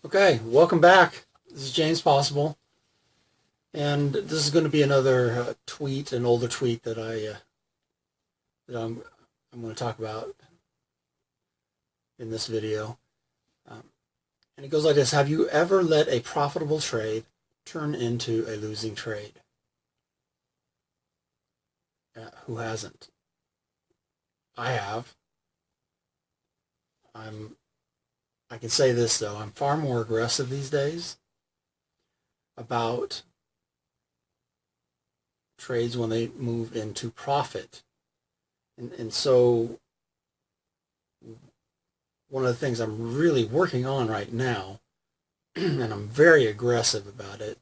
Okay, welcome back. This is James Possible, and this is going to be another tweet, an older tweet that I'm going to talk about in this video. Um, and it goes like this: have you ever let a profitable trade turn into a losing trade? Who hasn't? I have. I'm. I can say this though: I'm far more aggressive these days about trades when they move into profit. And so one of the things I'm really working on right now, and I'm very aggressive about it,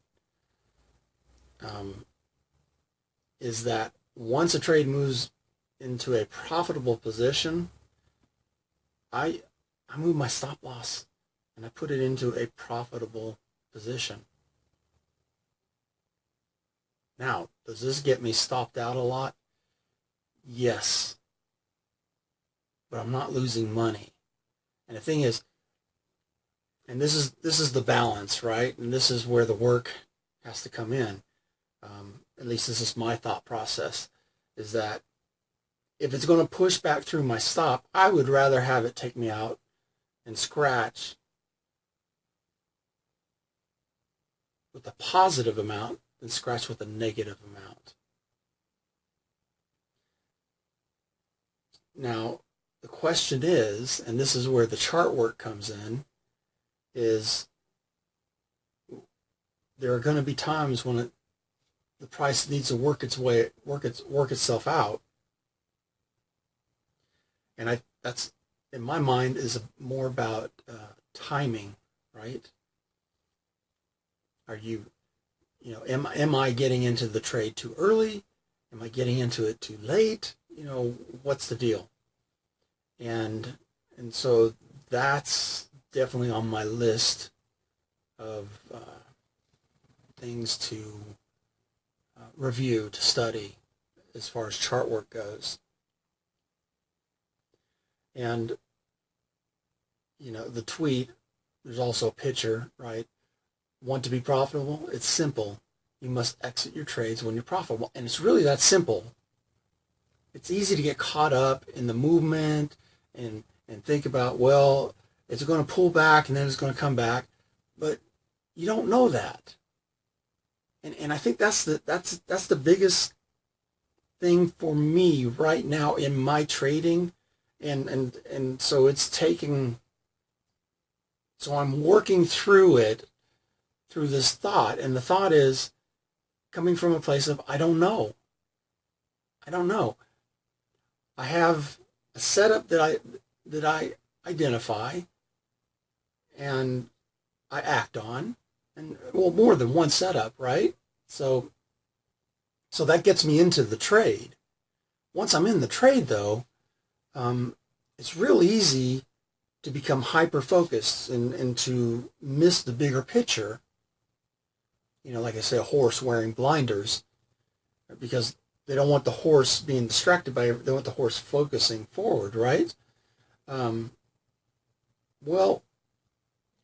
um, is that once a trade moves into a profitable position, I I move my stop loss and I put it into a profitable position. Now, does this get me stopped out a lot? Yes, but I'm not losing money. And the thing is, and this is the balance, right? And this is where the work has to come in. At least this is my thought process, is that if it's going to push back through my stop, I would rather have it take me out and scratch with a positive amount than scratch with a negative amount. Now, the question is, and this is where the chart work comes in, is there are going to be times when the price needs to work itself out, and that's in my mind is more about timing, right? Are am I getting into the trade too early? Am I getting into it too late? What's the deal? And so that's definitely on my list of things to review, to study as far as chart work goes. And the tweet, there's also a picture, right? Want to be profitable? It's simple. You must exit your trades when you're profitable. And it's really that simple. It's easy to get caught up in the movement and think about, well, it's going to pull back and then it's going to come back. But you don't know that. And I think that's the biggest thing for me right now in my trading. And so it's taking, so I'm working through it, through this thought. And the thought is coming from a place of, I don't know. I don't know. I have a setup that I identify and I act on, and well, more than one setup, right? So that gets me into the trade. Once I'm in the trade, though, it's real easy to become hyper focused and to miss the bigger picture. Like I say, a horse wearing blinders, because they don't want the horse being distracted they want the horse focusing forward, right? Well,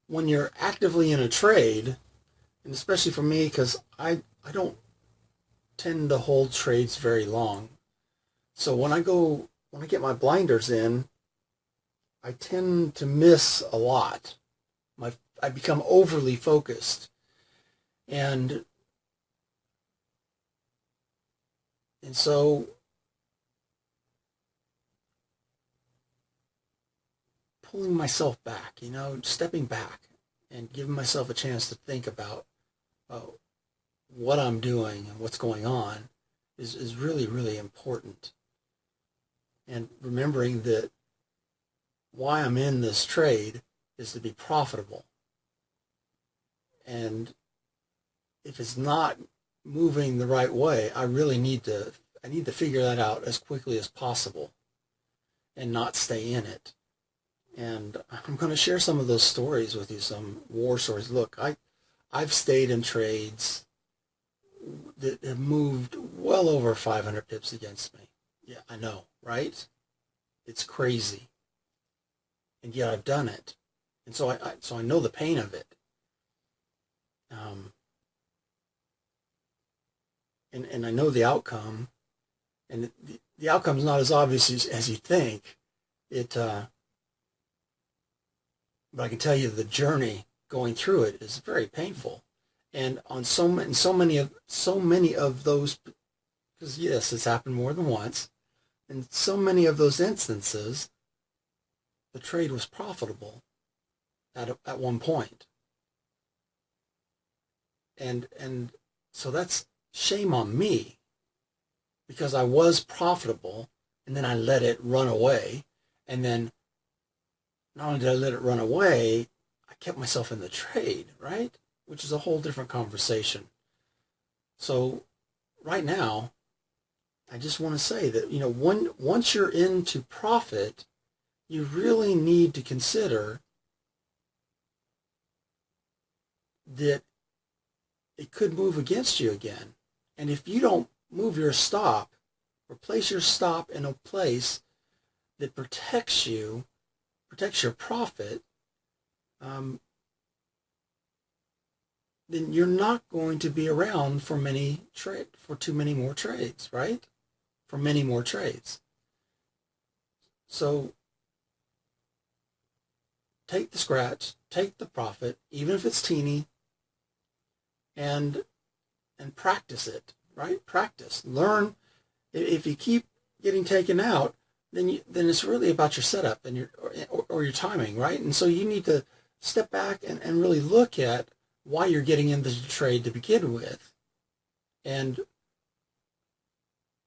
when you're actively in a trade, and especially for me, because I don't tend to hold trades very long. So when I get my blinders in, I tend to miss a lot. I become overly focused. And so pulling myself back, stepping back and giving myself a chance to think about what I'm doing and what's going on is really, really important. And remembering that why I'm in this trade is to be profitable. And if it's not moving the right way, I need to figure that out as quickly as possible and not stay in it. And I'm going to share some of those stories with you, some war stories. Look, I've stayed in trades that have moved well over 500 pips against me. Yeah, I know, right? It's crazy. And yet I've done it. And so I know the pain of it. And I know the outcome, and the outcome's not as obvious as you think. But I can tell you the journey going through it is very painful. And on so many of those, because yes, it's happened more than once. In so many of those instances, the trade was profitable at one point. And so that's shame on me, because I was profitable and then I let it run away. And then not only did I let it run away, I kept myself in the trade, right? Which is a whole different conversation. So right now, I just want to say that, once you're into profit, you really need to consider that it could move against you again. And if you don't move your stop, replace your stop in a place that protects your profit, then you're not going to be around for too many more trades, right? For many more trades. So take the scratch, take the profit, even if it's teeny, and practice it, right? Practice, learn. If you keep getting taken out, then it's really about your setup and your timing, right? And so you need to step back and really look at why you're getting into the trade to begin with, and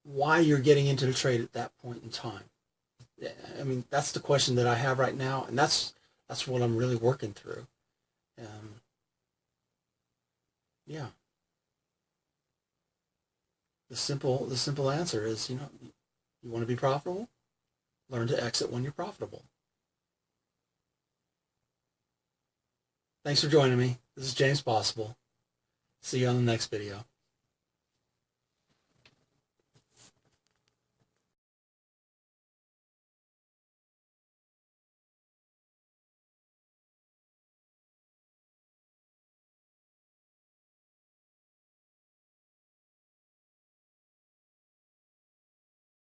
why you're getting into the trade at that point in time. I mean, that's the question that I have right now, and that's what I'm really working through. Yeah. The simple answer is, you want to be profitable? Learn to exit when you're profitable. Thanks for joining me. This is James Possible. See you on the next video.